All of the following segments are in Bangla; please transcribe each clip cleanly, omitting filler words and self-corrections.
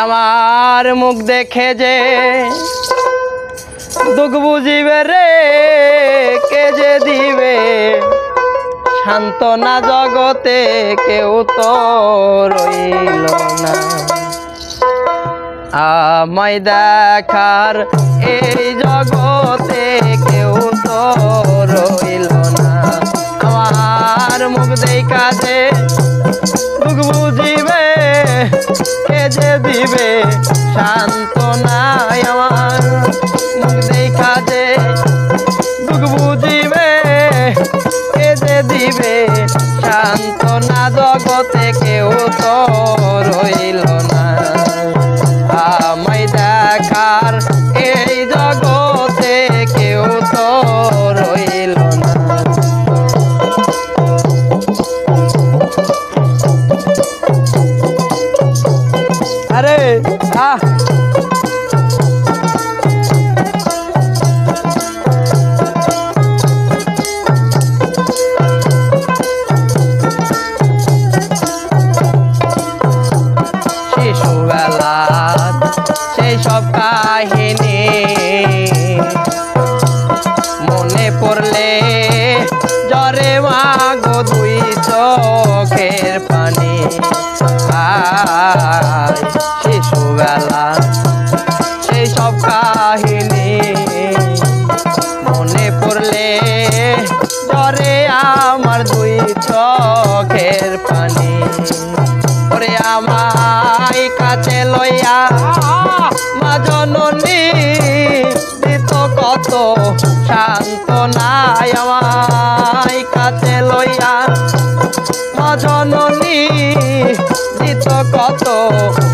আমার মুখ দেখে যে দুঃখ বুঝিবে রে কে যে দিবে সান্ত্বনা জগতে কেউ তো রইল না। আমায় দেখার এই জগতে কেউ তো রইল না। আমার মুখ দেখা যে দুঃখ বুঝিবে কে যে দিবে সান্ত্বনা। আমার মুখ দেখা যে দুঃখ বুঝিবে কে যে দিবে সান্ত্বনা জগতে কেউ তো রইল না। আমায় দেখার এই জগতে কেউ তো রইল না। আরে শিশুবেলা সেই সব কাহিনী মনে পড়লে জ্বরে মাগো দুই চোখের পানি। শিশুবেলা সেই সব কাহিনী মনে পড়লে জ্বরে আমার দুই চোখের পানি। ওরে আমায় কাছে লইয়া মা জননী দিত কত সান্ত্বনায়। আমায় কাছে লইয়া মা জননী দিত কত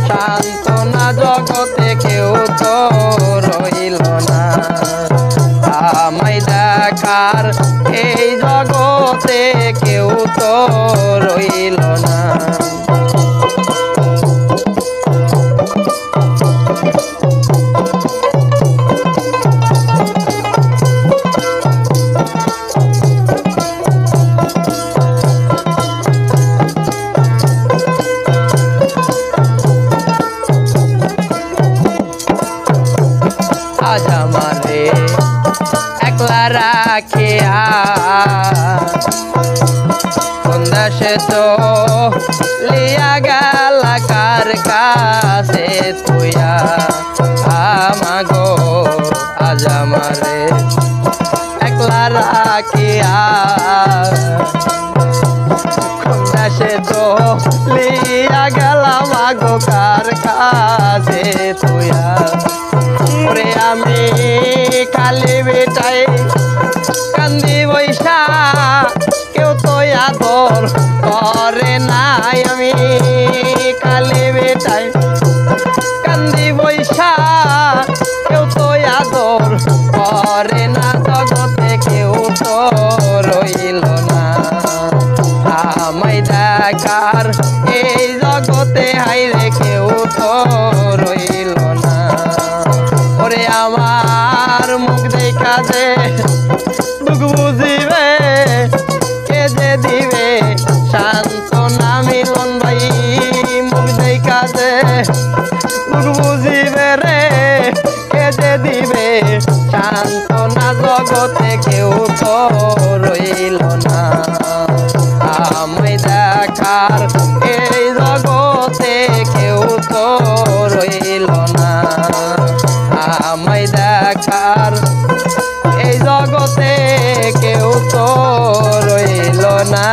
সান্ত্বনা জগতে কেউ তো রইল না। আমায় দেখার এই জগতে কেউ তো রইল না। আজ আমারে একলা রাখিয়া কোন দেশে তো লিয়া গেল কার কাছে তুইয়া। আমাগো আজ আমারে একলা রাখিয়া কোন দেশে তো লিয়া গেল মাগো কার কাছে তুইয়া। ওরে আমি খালি বেটাই কান্দি বৈশা কেউ তো আদর করে নাই। আমি খালি বেটাই কান্দি বৈশা কেউ তো আদর করে না। জগতে কেউ তো রইল না। আমায় দেখার এই জগতে হাইরে কেউ তো রইল না। ওরে আমার মুখ দেখা যে দুঃখ বুঝিবে কে যে দিবে সান্ত্বনা। মিলন ভাই মুখ দেখা যে দুঃখ বুঝিবে রে কে যে দিবে সান্ত্বনা জগতে কেউ তো রইল না। আমায় দেখার এই জগতে কেউ তো রইল না। আমায় দেখার এই জগতে কেউ তো রইল না।